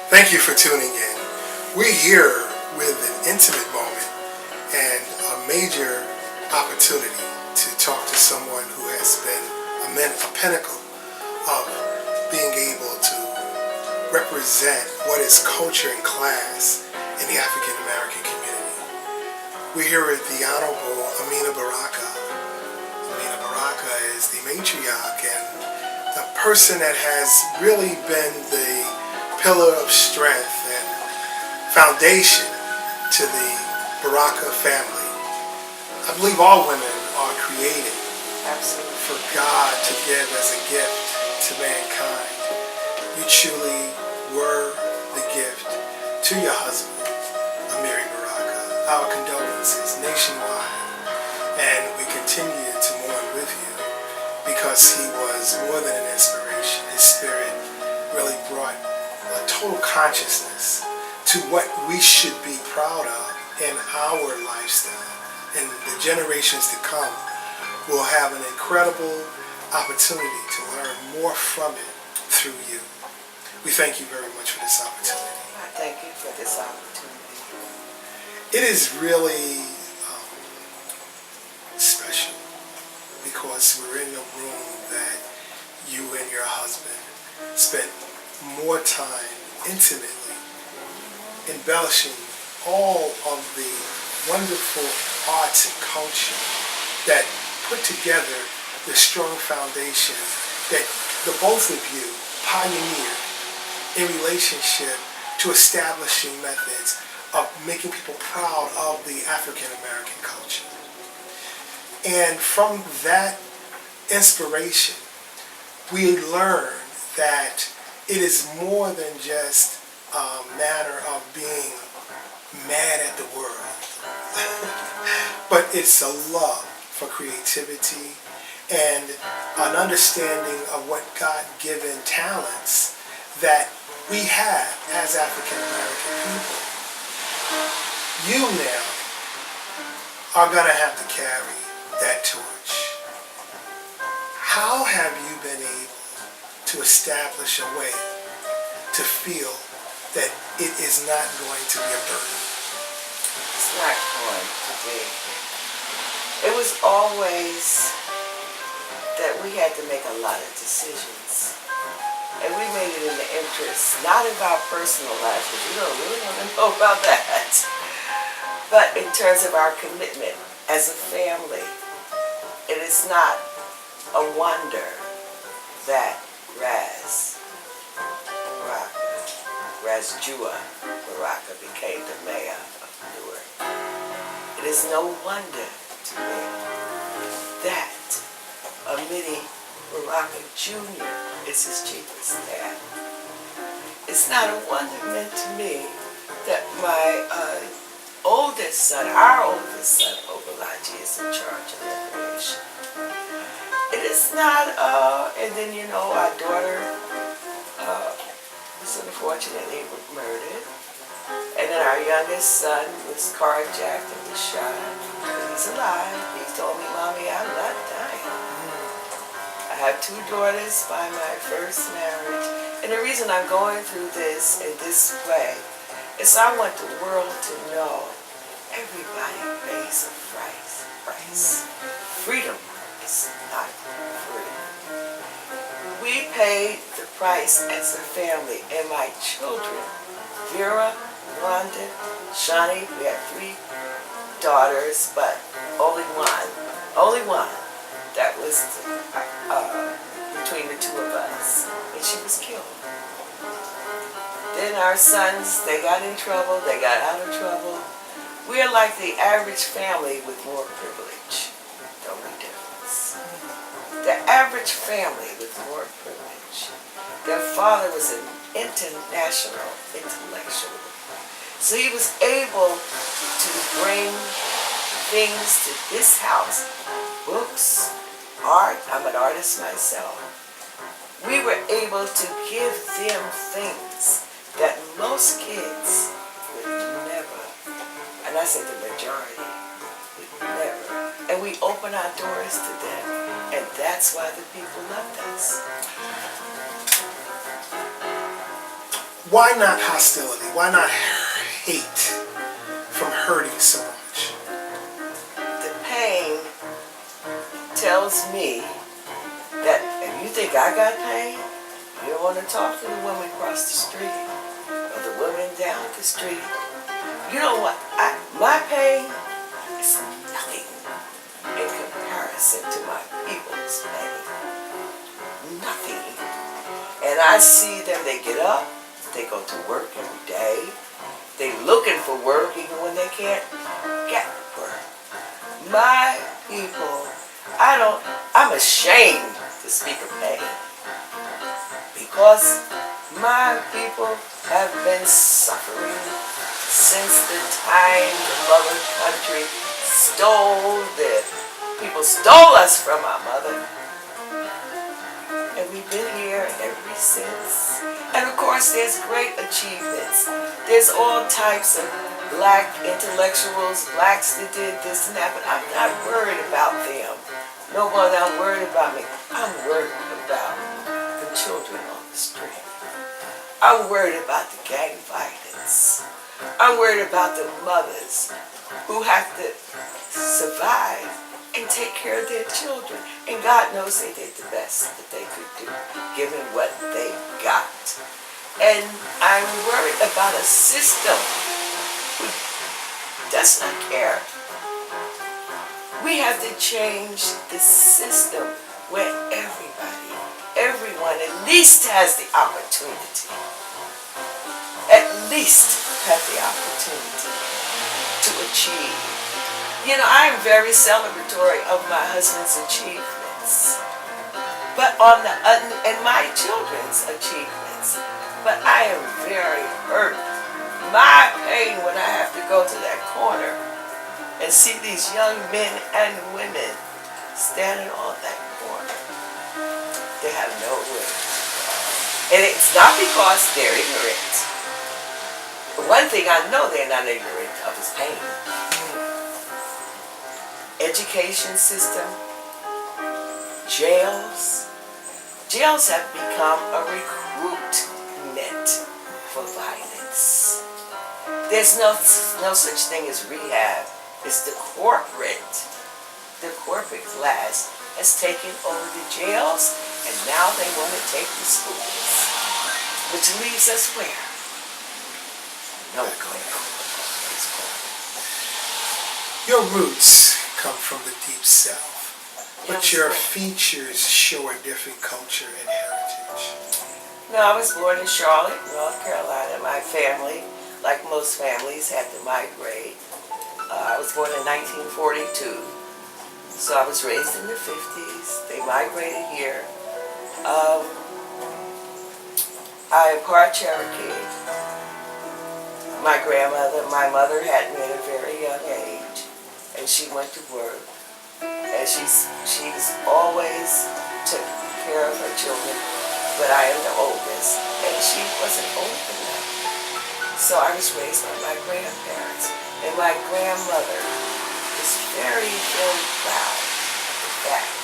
Thank you for tuning in. We're here with an intimate moment and a major opportunity to talk to someone who has been a pinnacle of being able to represent what is culture and class in the African American community. We're here with the Honorable Amina Baraka. Amina Baraka is the matriarch and the person that has really been the pillar of strength and foundation to the Baraka family. I believe all women are created Absolutely. for God to give as a gift to mankind. You truly were the gift to your husband, Amiri Baraka. Our condolences nationwide, and we continue to mourn with you because he was more than an inspiration. His spirit really brought a total consciousness to what we should be proud of in our lifestyle. And the generations to come will have an incredible opportunity to learn more from it through you. We thank you very much for this opportunity. I thank you for this opportunity. It is really special because we're in a room that you and your husband spent more time intimately embellishing all of the wonderful arts and culture that put together the strong foundation that the both of you pioneered in relationship to establishing methods of making people proud of the African American culture. And from that inspiration, we learn that it is more than just a matter of being mad at the world, but it's a love for creativity and an understanding of what God-given talents that we have as African American people. You now are going to have to carry that torch. How have you been able to establish a way to feel that it is not going to be a burden? It's not going to be. It was always that we had to make a lot of decisions. And we made it in the interest, not of our personal lives, because you don't really want to know about that, but in terms of our commitment as a family. It is not a wonder that Jua Baraka became the mayor of Newark. It is no wonder to me that Amina Baraka Jr. is his chief of staff. It's not a wonderment to me that my oldest son, our oldest son, Obalaji, is in charge of recreation. It is not, and then our daughter was unfortunately murdered. And then our youngest son was carjacked and was shot. He's alive. He told me, "Mommy, I'm not dying." I have two daughters by my first marriage. And the reason I'm going through this in this way is I want the world to know everybody pays a price. Freedom is not free. We paid the price as a family, and my children, Vera, Rhonda, Shani, we had 3 daughters, but only one that was between the 2 of us, and she was killed. Then our sons, they got in trouble, they got out of trouble. We're like the average family with more privilege. The only difference. The average family with more privilege. Their father was an international intellectual. So he was able to bring things to this house. Books, art. I'm an artist myself. We were able to give them things that most kids would never, and I say the majority, would never. And we open our doors to them, and that's why the people loved us. Why not hostility? Why not hate from hurting so much? The pain tells me that if you think I got pain, you don't want to talk to the woman across the street or the woman down the street. You know what? My pain is nothing in comparison to my people's pain. Nothing. And I see them, they get up, they go to work every day. They looking for work even when they can't get work. My people, I'm ashamed to speak of pain because my people have been suffering since the time the mother country people stole us from our mother. And we've been here ever since. And of course there's great achievements. There's all types of black intellectuals, blacks that did this and that, but I'm not worried about them. No more than I'm worried about me. I'm worried about the children on the street. I'm worried about the gang violence. I'm worried about the mothers who have to survive and take care of their children. And God knows they did the best that they could do, given what they got. And I'm worried about a system who does not care. We have to change the system where everyone at least has the opportunity. At least have the opportunity to achieve. You know, I am very celebratory of my husband's achievements, and my children's achievements. But I am very hurt. My pain when I have to go to that corner and see these young men and women standing on that corner. They have no way. And it's not because they're ignorant. One thing I know they're not ignorant of is pain. Education system, jails. Jails have become a recruitment for violence. There's no such thing as rehab. It's the corporate class has taken over the jails, and now they want to take the schools, which leaves us where? Nowhere. Your roots come from the deep south, but your features show a different culture and heritage. No, I was born in Charlotte, North Carolina. My family, like most families, had to migrate. I was born in 1942, so I was raised in the 50s. They migrated here. I am part Cherokee. My mother had me at a very young age, and she went to work. And she's always took care of her children, but I am the oldest, and she wasn't old enough. So I was raised by my grandparents, and my grandmother was very, very proud of the fact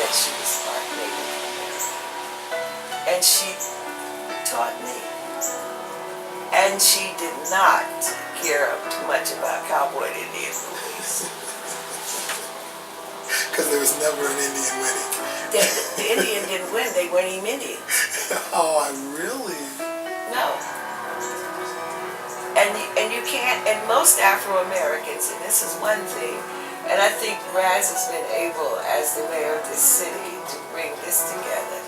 that she was part Native American. And she taught me. And she did not care too much about cowboy and Indian movies. Because there was never an Indian winning. The Indian didn't win, they weren't even Indians. Oh, really? No. And you can't, and most Afro-Americans, and this is one thing, and I think Raz has been able, as the mayor of this city, to bring this together.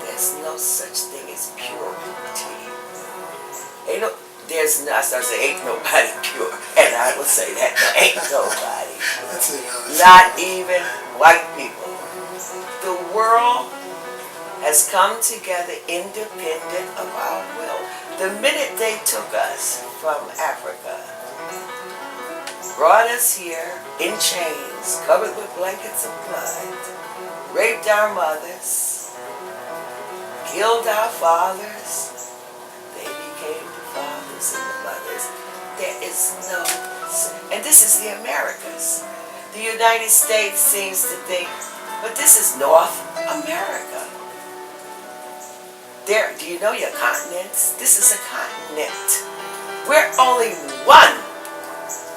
There's no such thing as purity. Ain't nobody pure, and I will say that, ain't nobody. That's it. Not even white people. The world has come together independent of our will. The minute they took us from Africa, brought us here in chains, covered with blankets of blood, raped our mothers, killed our fathers, they became the fathers and the mothers. There is no, and this is the Americas. The United States seems to think, but this is North America. Do you know your continents? This We're only one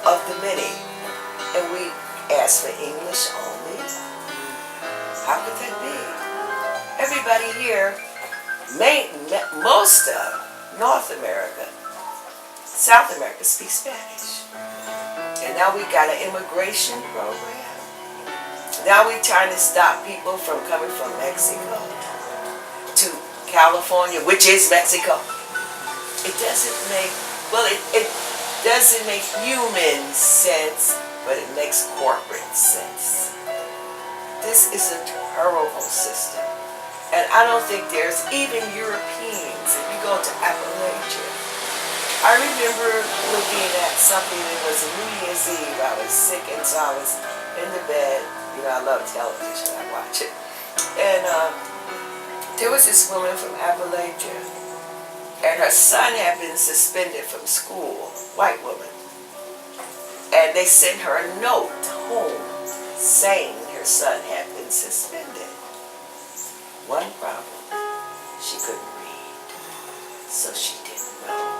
of the many, and we ask for English only. How could that be? Everybody here, most of North America, South America speaks Spanish. And now we got an immigration program. Now we're trying to stop people from coming from Mexico to California, which is Mexico. It doesn't make, well, it doesn't make human sense, but it makes corporate sense. This is a terrible system. And I don't think there's even Europeans. If you go to Appalachia, I remember looking at something that was New Year's Eve. I was sick, and so I was in the bed. You know, I love television. I watch it. And there was this woman from Appalachia, and her son had been suspended from school, white woman. And they sent her a note home saying her son had been suspended. One problem, she couldn't read, so she didn't know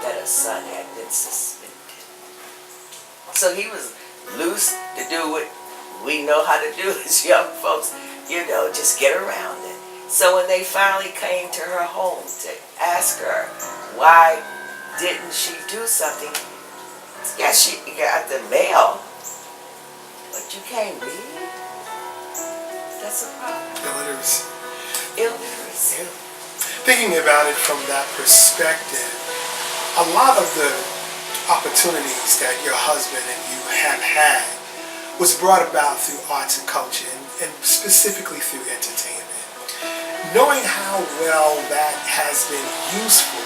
that her son had been suspended. So he was loose to do what we know how to do as young folks, you know, just get around it. So when they finally came to her home to ask her why didn't she do something, yeah, she got the mail, but you can't read. That's a problem. Illiteracy. Illiteracy. Yeah. Thinking about it from that perspective, a lot of the opportunities that your husband and you have had was brought about through arts and culture, and specifically through entertainment. Knowing how well that has been useful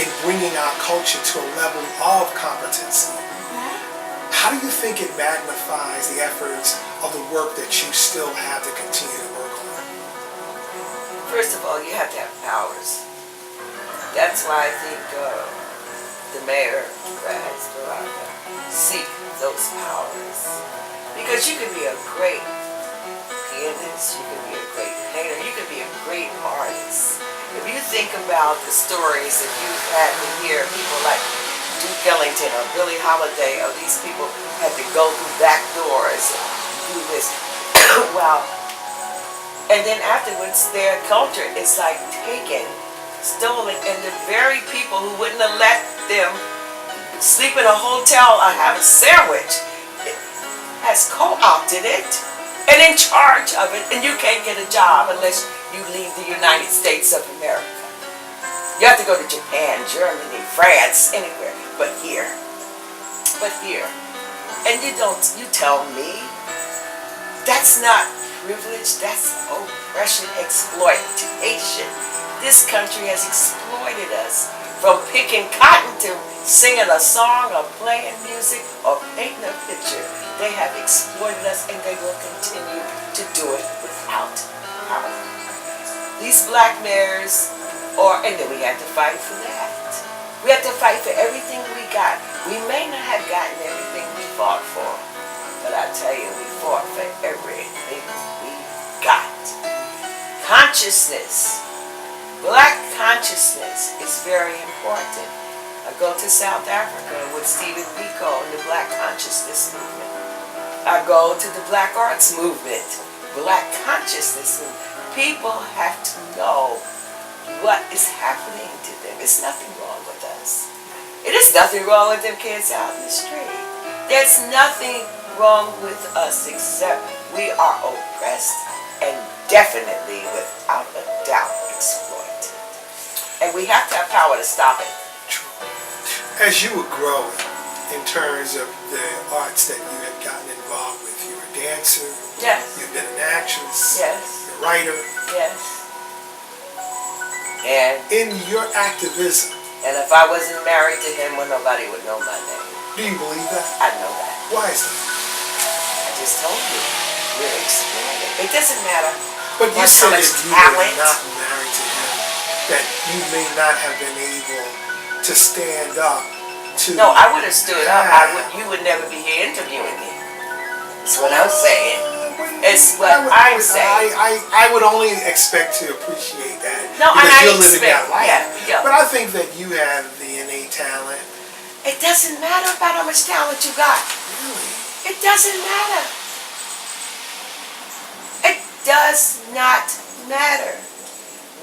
in bringing our culture to a level of competency, how do you think it magnifies the efforts of the work that you still have to continue to work on? First of all, you have to have powers. That's why I think the mayor, Amina Baraka, seek those powers. Because you can be a great pianist, you can be a great painter, you can be a great artist. If you think about the stories that you've had to hear, people like Duke Ellington or Billie Holiday, or these people had to go through back doors and do this. Wow. And then afterwards, their culture is like taken, stolen, and the very people who wouldn't have let them sleep in a hotel or have a sandwich has co-opted it and in charge of it, and you can't get a job unless you leave the United States of America. You have to go to Japan, Germany, France, anywhere, but here. But here. And you tell me, that's not privilege, that's oppression, exploitation. This country has exploited us, from picking cotton to singing a song or playing music or painting a picture. They have exploited us, and they will continue to do it without power. These black mayors, and then we had to fight for that. We had to fight for everything we got. We may not have gotten everything we fought for, but I tell you, we fought for everything we got. Consciousness. Black consciousness is very important. I go to South Africa with Stephen Biko and the Black Consciousness Movement. I go to the Black Arts Movement, Black Consciousness Movement. People have to know what is happening to them. There's nothing wrong with us. It is nothing wrong with them kids out in the street. There's nothing wrong with us except we are oppressed and definitely, without a doubt, exploited. And we have to have power to stop it. As you were growing in terms of the arts that you had gotten involved with, you were a dancer, yes. You've been an actress, yes. You're a writer. Yes. And in your activism. And if I wasn't married to him, well, nobody would know my name. Do you believe that? I know that. Why is that? I just told you. We're exploited. It doesn't matter. But you said if you were not married to him, that you may not have been able to stand up to... No, I would have stood up. You would never be here interviewing me. That's what I'm saying. It's what I'm saying. I would only expect to appreciate that. No, because and you're living that life. Yeah. But I think that you have the innate talent It doesn't matter about how much talent you got. Really? It doesn't matter. It does not matter.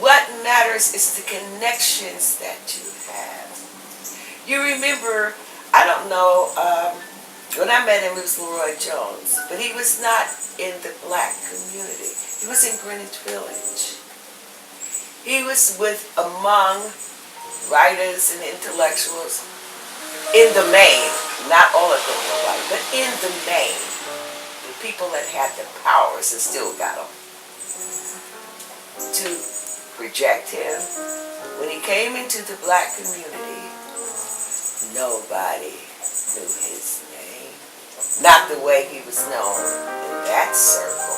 What matters is the connections that you have. You remember, I don't know, when I met him, it was Leroy Jones, but he was not in the black community. He was in Greenwich Village. He was among writers and intellectuals in the main, not all of them were white, but in the main, the people that had the powers and still got them, to reject him. When he came into the black community, nobody knew his name. Not the way he was known in that circle.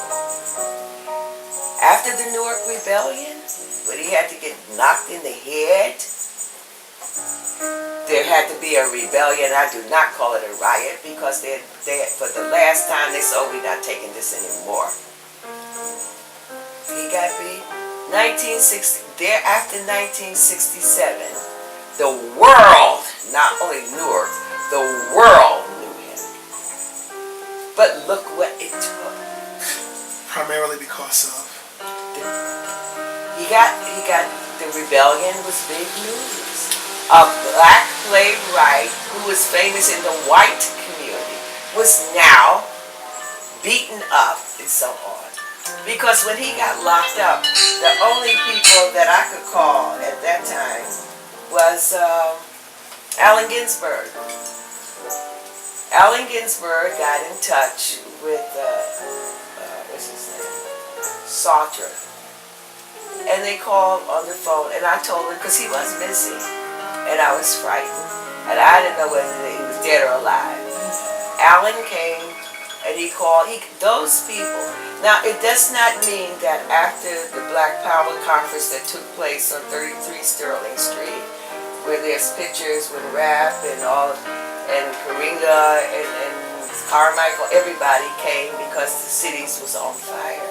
After the Newark Rebellion, when he had to get knocked in the head, there had to be a rebellion. I do not call it a riot because they for the last time they said, oh, we're not taking this anymore. He got beat. 1960, thereafter 1967, the world, not only Newark, the world knew him. But look what it took. Primarily because of? He got the rebellion was big news. A black playwright who was famous in the white community was now beaten up and so on. Because when he got locked up, the only people that I could call at that time was Allen Ginsberg. Allen Ginsberg got in touch with, what's his name? Sartre. And they called on the phone, and I told him, because he was missing, and I was frightened, and I didn't know whether he was dead or alive. Allen came, and he called, those people. Now, it does not mean that after the Black Power Conference that took place on 33 Sterling Street, where there's pictures with Rap and all, and Karinga and Carmichael, everybody came because the cities was on fire.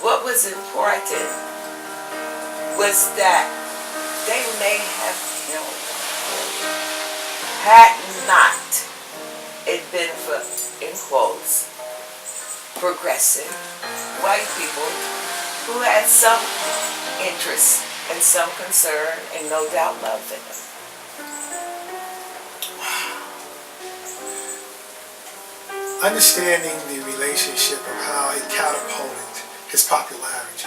What was important was that they may have killed him had not it been for, in quotes, progressive white people who had some interest and some concern and no doubt love in him. Understanding the relationship of how it catapulted his popularity,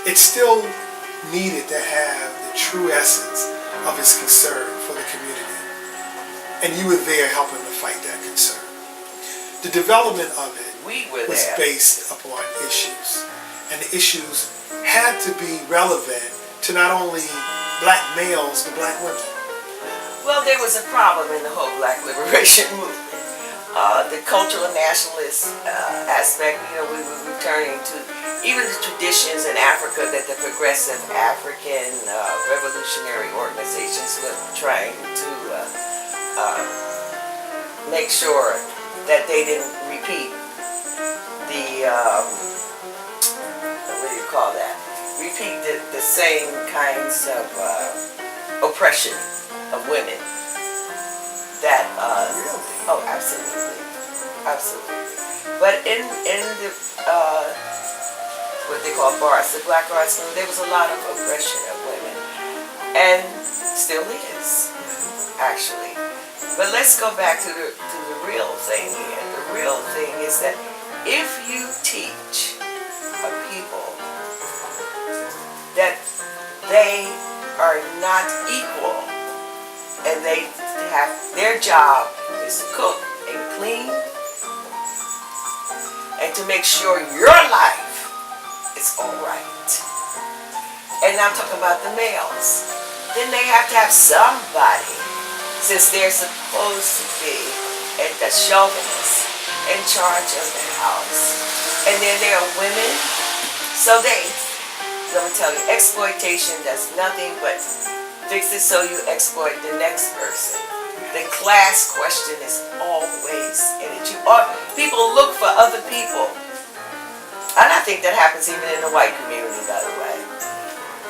it still needed to have the true essence of his concern for the community. And you were there helping to fight that concern. The development of it was based upon issues. And the issues had to be relevant to not only black males, but black women. Well, there was a problem in the whole black liberation movement. The cultural nationalist aspect, we were returning to even the traditions in Africa that the progressive African revolutionary organizations were trying to make sure that they didn't repeat the, what do you call that? Repeat the same kinds of oppression of women that, oh, absolutely. But in the, what they call bars, the black arts movement, there was a lot of oppression of women. And still is, actually. But let's go back to the real thing here. The real thing is that if you teach a people that they are not equal and they have their job is to cook and clean and to make sure your life is all right. And I'm talking about the males. Then they have to have somebody, since they're supposed to be at the chauvinist in charge of the house. And then there are women, so let me tell you, exploitation does nothing but fix it so you exploit the next person. The class question is always in it. People look for other people. And I think that happens even in the white community, by the way.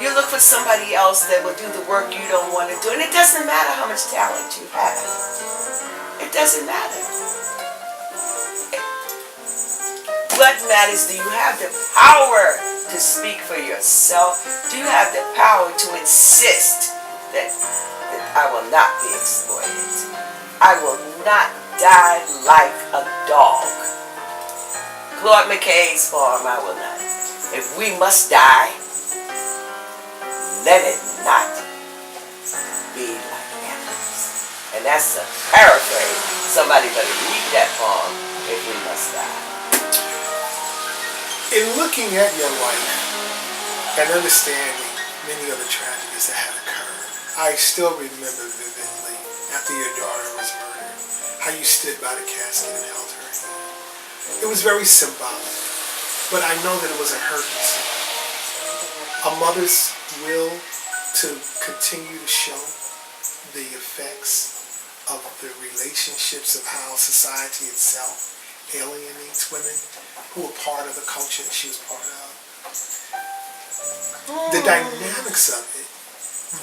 You look for somebody else that will do the work you don't want to do. And it doesn't matter how much talent you have. It doesn't matter. What matters, do you have the power to speak for yourself? Do you have the power to insist that I will not be exploited? I will not die like a dog. Claude McKay's farm, I will not. If we must die, let it not be like animals. And that's a paraphrase. Somebody better read that poem, if we must die. In looking at your life and understanding many of the tragedies that had occurred, I still remember vividly, after your daughter was murdered, how you stood by the casket and held her hand. It was very symbolic, but I know that it was a hurt. A mother's will to continue to show the effects of the relationships of how society itself alienates women who were part of the culture that she was part of. The dynamics of it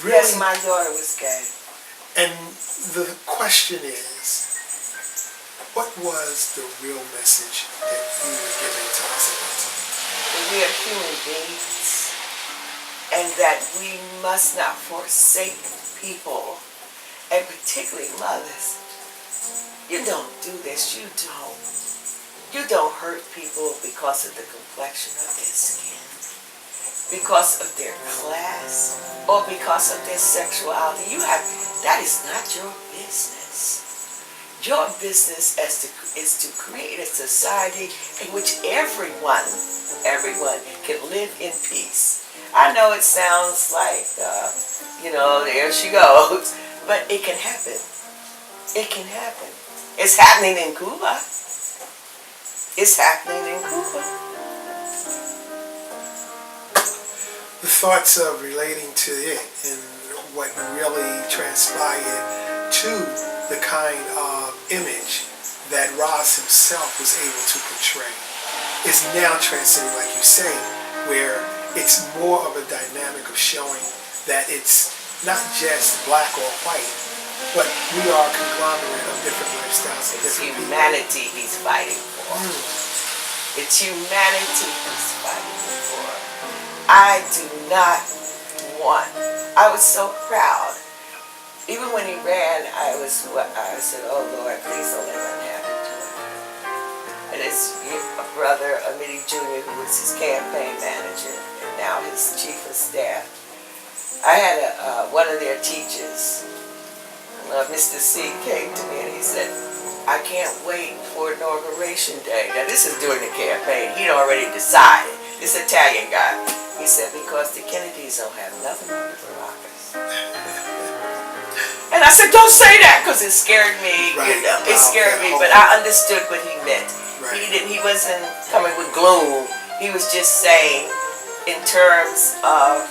really... Yes, my daughter was gay. And the question is, what was the real message that you were giving to us at that time? That we are human beings and that we must not forsake people, and particularly mothers. You don't do this, you don't. You don't hurt people because of the complexion of their skin, because of their class, or because of their sexuality. That is not your business. Your business is to create a society in which everyone can live in peace. I know it sounds like, there she goes, but it can happen. It can happen. It's happening in Cuba. It's happening in Cuba. The thoughts of relating to it and what really transpired to the kind of image that Roz himself was able to portray is now transcending, like you say, where it's more of a dynamic of showing that it's not just black or white, but we are a conglomerate of different lifestyles. It's humanity he's fighting for. It's humanity he's fighting for. I do not want. I was so proud. Even when he ran, I said, "Oh Lord, please don't let that happen to him." And his brother, Amina Jr., who was his campaign manager and now his chief of staff, I had one of their teachers, Mr. C, came to me and he said, "I can't wait for Inauguration Day." Now this is during the campaign. He'd already decided. This Italian guy. He said, "Because the Kennedys don't have nothing on the Barakas." And I said, "Don't say that," because it scared me. Right. It scared me, but I understood what he meant. Right. He wasn't coming with gloom. He was just saying, in terms of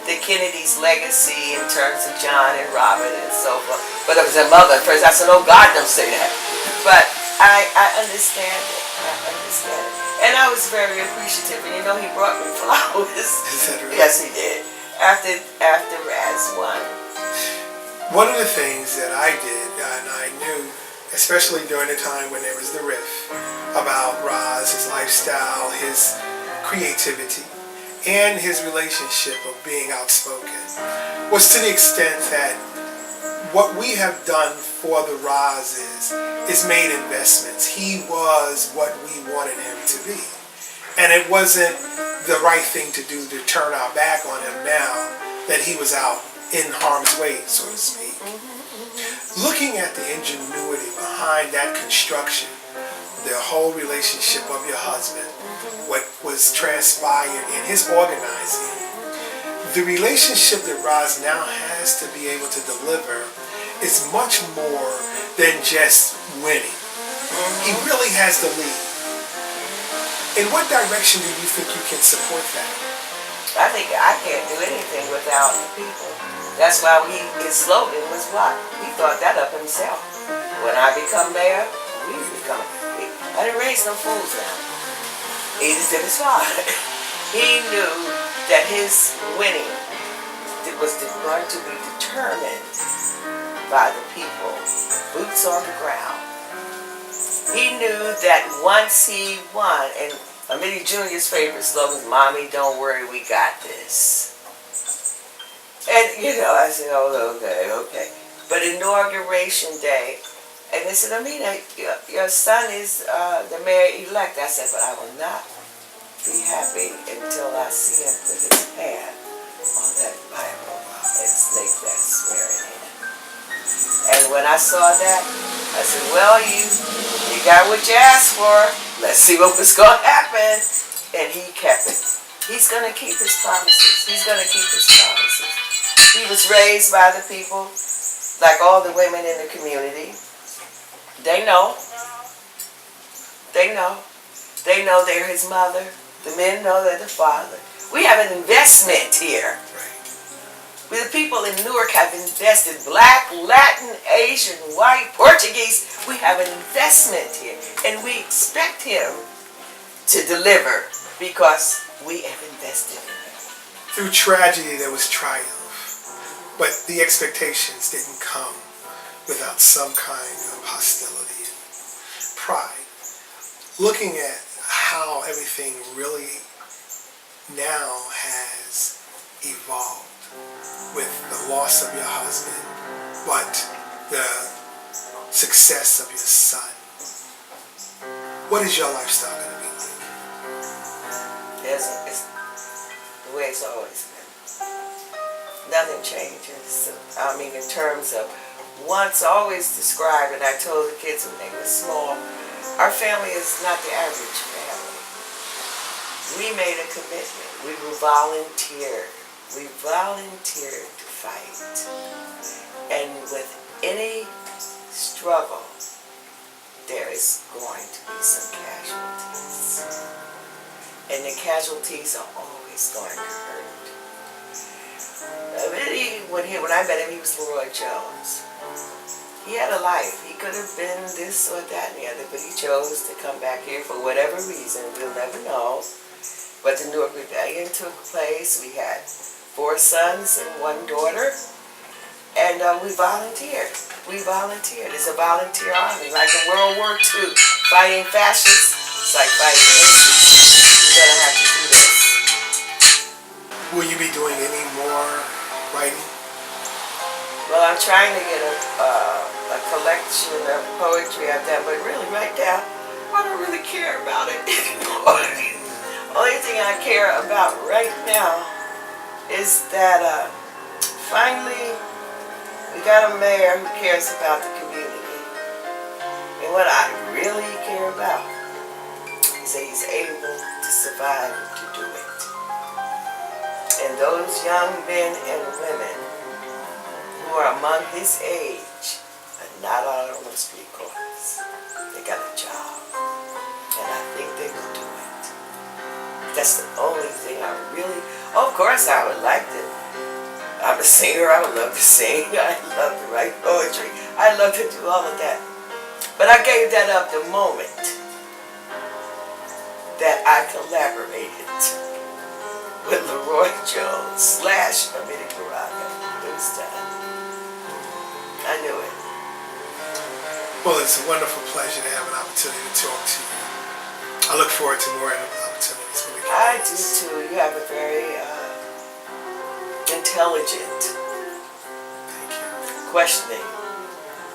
the Kennedy's legacy, in terms of John and Robert and so forth. But it was their mother at first. I said, "Oh God, don't say that." But I understand it. I understand it. And I was very appreciative. And he brought me flowers. Is that right? Yes, he did. After Raz won. One of the things that I did, and I knew, especially during the time when there was the riff about Roz, his lifestyle, his creativity, and his relationship of being outspoken, was to the extent that what we have done for the Rozes is made investments. He was what we wanted him to be. And it wasn't the right thing to do to turn our back on him now that he was out in harm's way, so to speak. Looking at the ingenuity behind that construction, the whole relationship of your husband, what was transpired in his organizing, the relationship that Roz now has to be able to deliver is much more than just winning. He really has to lead. In what direction do you think you can support that? I think I can't do anything without the people. That's why his slogan was what? He thought that up himself. When I become mayor, we become. I didn't raise no fools now. He just did his father. He knew that his winning was going to be determined by the people, boots on the ground. He knew that once he won, and Amina Jr.'s favorite slogan is, "Mommy, don't worry, we got this." And, I said, oh, okay. But inauguration day, and they said, "Amina, your son is the mayor-elect." I said, "But I will not be happy until I see him put his hand on that Bible and make that swearing in." And when I saw that, I said, "Well, you got what you asked for. Let's see what was going to happen." And he kept it. He's going to keep his promises. He's going to keep his promises. He was raised by the people, like all the women in the community. They know. They know. They know they're his mother. The men know they're the father. We have an investment here. The people in Newark have invested. Black, Latin, Asian, white, Portuguese. We have an investment here. And we expect him to deliver because we have invested in him. Through tragedy, there was triumph. But the expectations didn't come without some kind of hostility and pride. Looking at how everything really now has evolved with the loss of your husband, but the success of your son, what is your lifestyle going to be like? It's the way it's always been. Nothing changes. I mean, in terms of once always described, and I told the kids when they were small, our family is not the average family. We made a commitment. We volunteered. We volunteered to fight. And with any struggle, there is going to be some casualties. And the casualties are always going to hurt. When I met him, he was Leroy Jones. He had a life. He could have been this or that and the other, but he chose to come back here for whatever reason. We'll never know. But the Newark Rebellion took place. We had 4 sons and 1 daughter. And we volunteered. We volunteered. It's a volunteer army. Like in World War II, fighting fascists, it's like fighting Nazis. You're going to have to do this. Will you be doing any more writing? Well, I'm trying to get a collection of poetry I've done, but really right now, I don't really care about it anymore. Only thing I care about right now is that finally we got a mayor who cares about the community. And what I really care about is that he's able to survive and to do it. And those young men and women who are among his age are not out on the street corners. They got a job. And I think they will do it. That's the only thing I really... Oh, of course, I would like to. I'm a singer. I would love to sing. I love to write poetry. I love to do all of that. But I gave that up the moment that I collaborated with Leroy Jones / Amina Baraka. It was done. I knew it. Well, it's a wonderful pleasure to have an opportunity to talk to you. I look forward to more opportunities. I do too. You have a very intelligent questioning.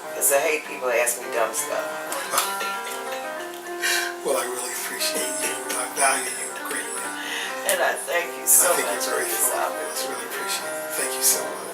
Because I hate people ask me dumb stuff. Well, I really appreciate you. I value you greatly. And I thank you so much for this opportunity. I really appreciate it. Thank you so much.